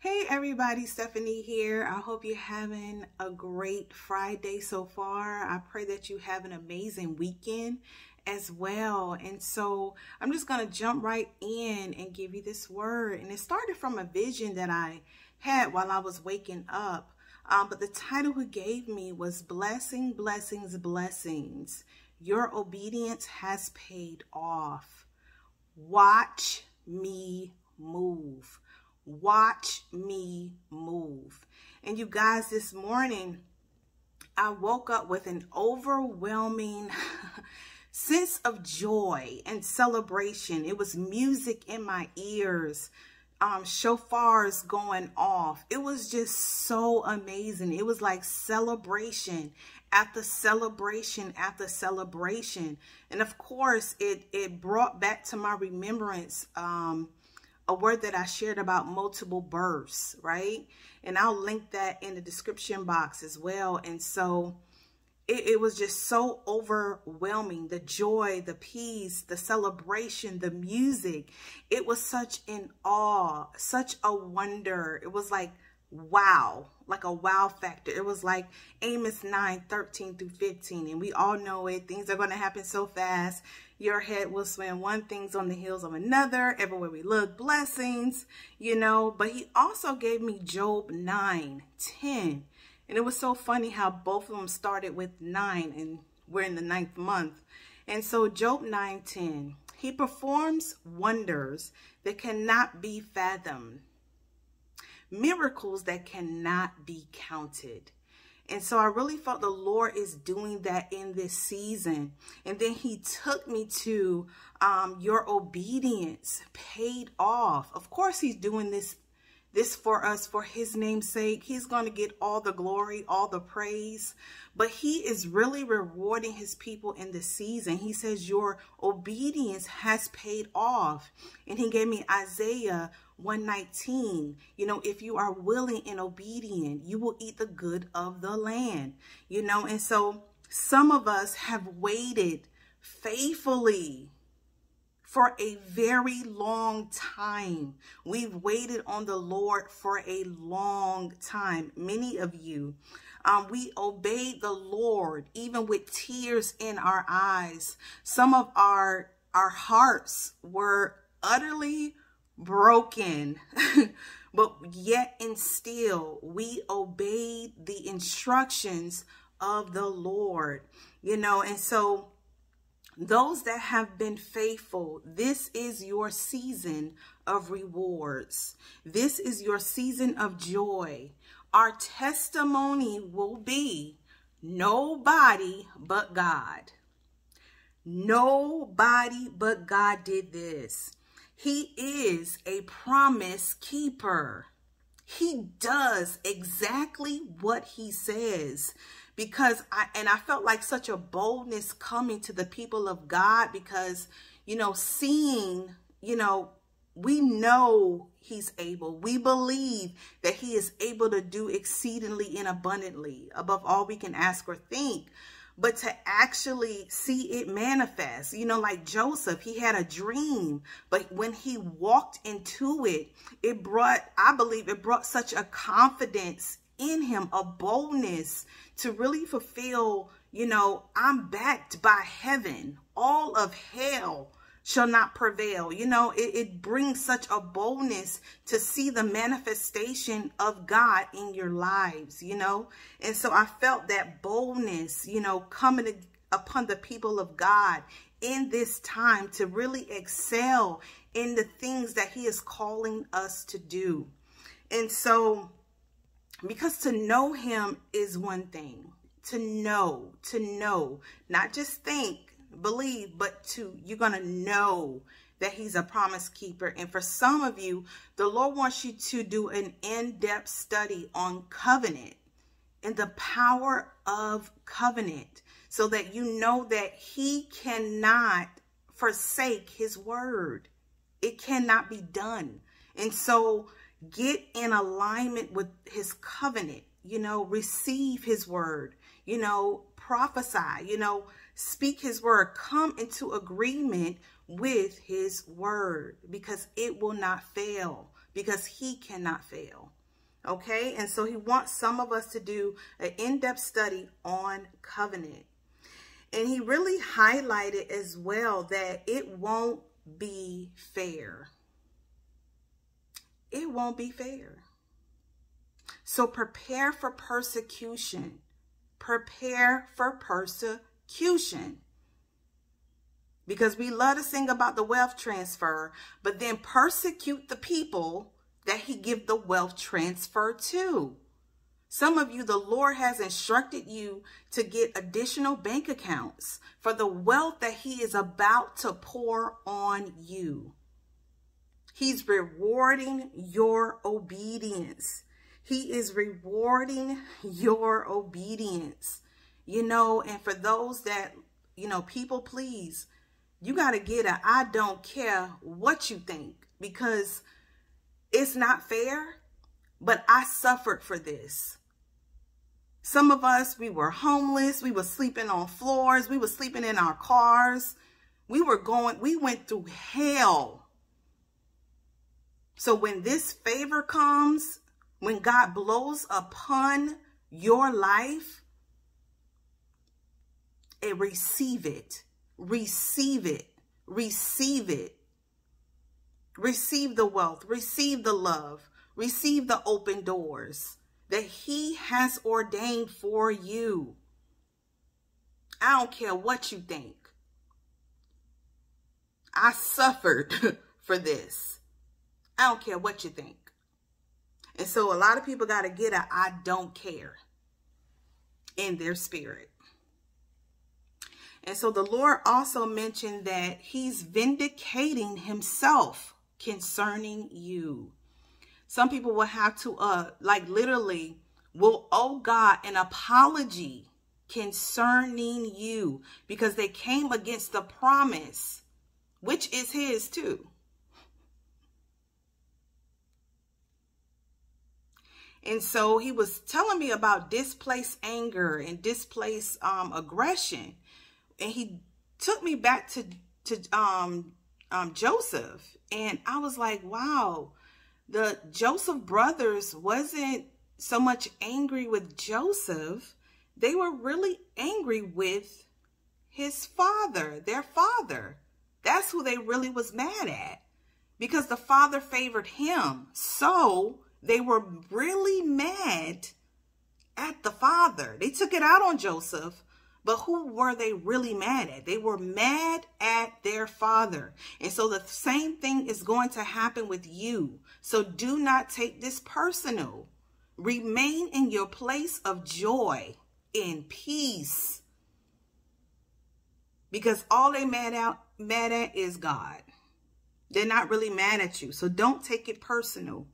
Hey everybody, Stephanie here. I hope you're having a great Friday so far. I pray that you have an amazing weekend as well. And so I'm just going to jump right in and give you this word. And it started from a vision that I had while I was waking up. But the title he gave me was Blessing, Blessings, Blessings. Your obedience has paid off. Watch me move. Watch me move. And you guys, this morning, I woke up with an overwhelming sense of joy and celebration. It was music in my ears, shofars going off. It was just so amazing. It was like celebration after celebration after celebration. And of course, it brought back to my remembrance a word that I shared about multiple births, right? And I'll link that in the description box as well. And so it was just so overwhelming. The joy, the peace, the celebration, the music. It was such an awe, such a wonder. It was like, wow, like a wow factor. It was like Amos 9:13-15. And we all know it. Things are going to happen so fast. Your head will swim. One thing's on the heels of another. Everywhere we look, blessings, you know. But he also gave me Job 9:10. And it was so funny how both of them started with 9. And we're in the 9th month. And so Job 9:10. He performs wonders that cannot be fathomed. Miracles that cannot be counted. And so I really felt the Lord is doing that in this season. And then he took me to your obedience paid off. Of course, he's doing this for us, for his name's sake. He's going to get all the glory, all the praise. But he is really rewarding his people in this season. He says your obedience has paid off. And he gave me Isaiah 1:19. You know, if you are willing and obedient, you will eat the good of the land. You know, and so some of us have waited faithfully for a very long time. We've waited on the Lord for a long time. Many of you, we obeyed the Lord even with tears in our eyes. Some of our hearts were utterly broken, but yet and still we obeyed the instructions of the Lord, you know. And so those that have been faithful, this is your season of rewards. This is your season of joy. Our testimony will be nobody but God. Nobody but God did this. He is a promise keeper. He does exactly what he says. Because I felt like such a boldness coming to the people of God because, you know, seeing, you know, we know he's able. We believe that he is able to do exceedingly and abundantly above all we can ask or think. But to actually see it manifest, you know, like Joseph, he had a dream, but when he walked into it, it brought, I believe it brought such a confidence in him, a boldness to really fulfill, you know, I'm backed by heaven. All of hell shall not prevail. You know, it brings such a boldness to see the manifestation of God in your lives, you know. And so I felt that boldness, you know, coming upon the people of God in this time to really excel in the things that he is calling us to do. And so, because to know him is one thing, to know, not just think, believe, but you're going to know that he's a promise keeper. And for some of you, the Lord wants you to do an in-depth study on covenant and the power of covenant so that you know that he cannot forsake his word. It cannot be done. And so get in alignment with his covenant, you know, receive his word, you know, prophesy, you know, speak his word, come into agreement with his word because it will not fail, because he cannot fail. Okay, and so he wants some of us to do an in-depth study on covenant. And he really highlighted as well that it won't be fair. It won't be fair. So prepare for persecution. Prepare for persecution. Because we love to sing about the wealth transfer, but then persecute the people that he give the wealth transfer to. Some of you, the Lord has instructed you to get additional bank accounts for the wealth that he is about to pour on you. He's rewarding your obedience. He is rewarding your obedience. You know, and for those that, you know, people please, you got to get a I don't care what you think, because it's not fair, but I suffered for this. Some of us, we were homeless. We were sleeping on floors. We were sleeping in our cars. We went through hell. So when this favor comes, when God blows upon your life, receive it. Receive it. Receive it. Receive the wealth. Receive the love. Receive the open doors that he has ordained for you. I don't care what you think. I suffered for this. I don't care what you think. And so a lot of people got to get a I don't care in their spirit. And so the Lord also mentioned that he's vindicating himself concerning you. Some people will have to, literally will owe God an apology concerning you because they came against the promise, which is his too. And so he was telling me about displaced anger and displaced aggression. And he took me back to Joseph. And I was like, wow, the Joseph brothers wasn't so much angry with Joseph. They were really angry with his father, their father. That's who they really was mad at, because the father favored him. So they were really mad at the father. They took it out on Joseph. But who were they really mad at? They were mad at their father. And so the same thing is going to happen with you. So do not take this personal. Remain in your place of joy, in peace. Because all they mad at is God. They're not really mad at you. So don't take it personal.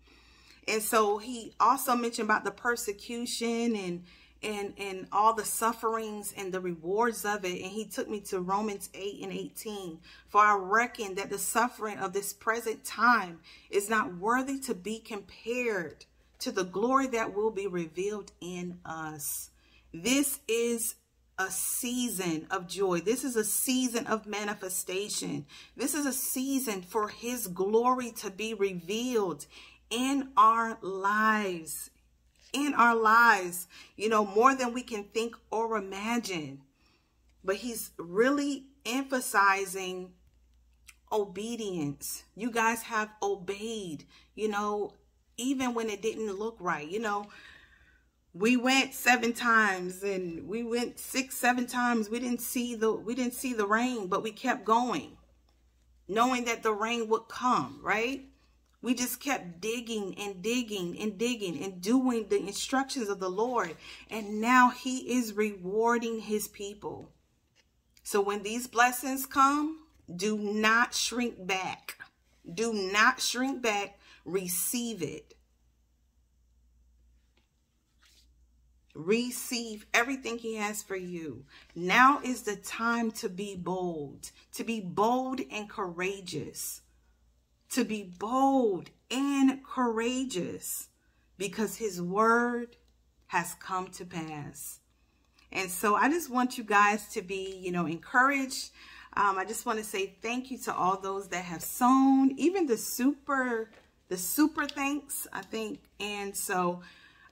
And so he also mentioned about the persecution and all the sufferings and the rewards of it. And he took me to Romans 8:18. For I reckon that the suffering of this present time is not worthy to be compared to the glory that will be revealed in us. This is a season of joy. This is a season of manifestation. This is a season for his glory to be revealed in our lives. In our lives, you know, more than we can think or imagine. But he's really emphasizing obedience. You guys have obeyed, you know, even when it didn't look right. You know, we went 7 times and we went 6, 7 times. We didn't see the rain, but we kept going, knowing that the rain would come, right? We just kept digging and digging and digging and doing the instructions of the Lord. And now he is rewarding his people. So when these blessings come, do not shrink back. Do not shrink back. Receive it. Receive everything he has for you. Now is the time to be bold and courageous. To be bold and courageous, because his word has come to pass. And so I just want you guys to be, you know, encouraged. I just want to say thank you to all those that have sown, even the super the super thanks, I think. And so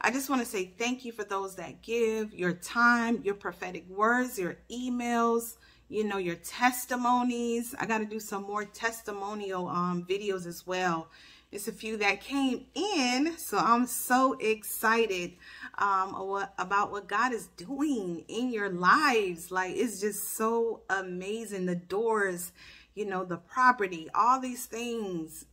I just want to say thank you for those that give your time, your prophetic words, your emails, you know, your testimonies. I got to do some more testimonial videos as well. It's a few that came in, so I'm so excited about what God is doing in your lives. Like, it's just so amazing. The doors, you know, the property, all these things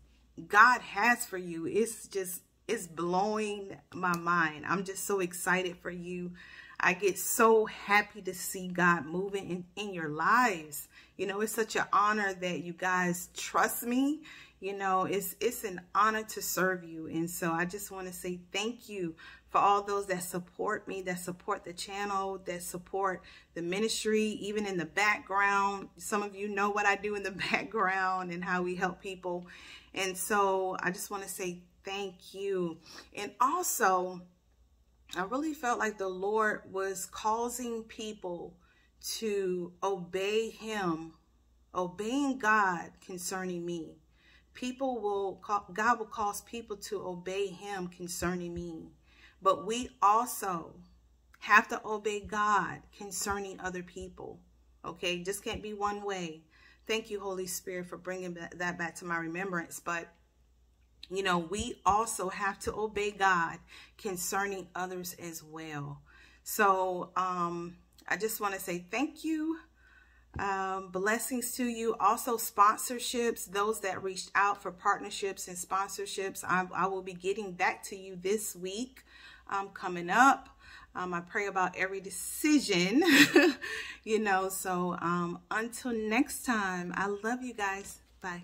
God has for you. It's blowing my mind. I'm just so excited for you. I get so happy to see God moving in your lives. You know, it's such an honor that you guys trust me. You know, it's an honor to serve you. And so I just want to say thank you for all those that support me, that support the channel, that support the ministry, even in the background. Some of you know what I do in the background and how we help people. And so I just want to say thank you. And also, I really felt like the Lord was causing people to obey him, obeying God concerning me. God will cause people to obey him concerning me. But we also have to obey God concerning other people. Okay, just can't be one way. Thank you, Holy Spirit, for bringing that back to my remembrance. But, you know, we also have to obey God concerning others as well. So I just want to say thank you. Blessings to you. Also sponsorships, those that reached out for partnerships and sponsorships, I will be getting back to you this week coming up. I pray about every decision, you know, so until next time, I love you guys. Bye.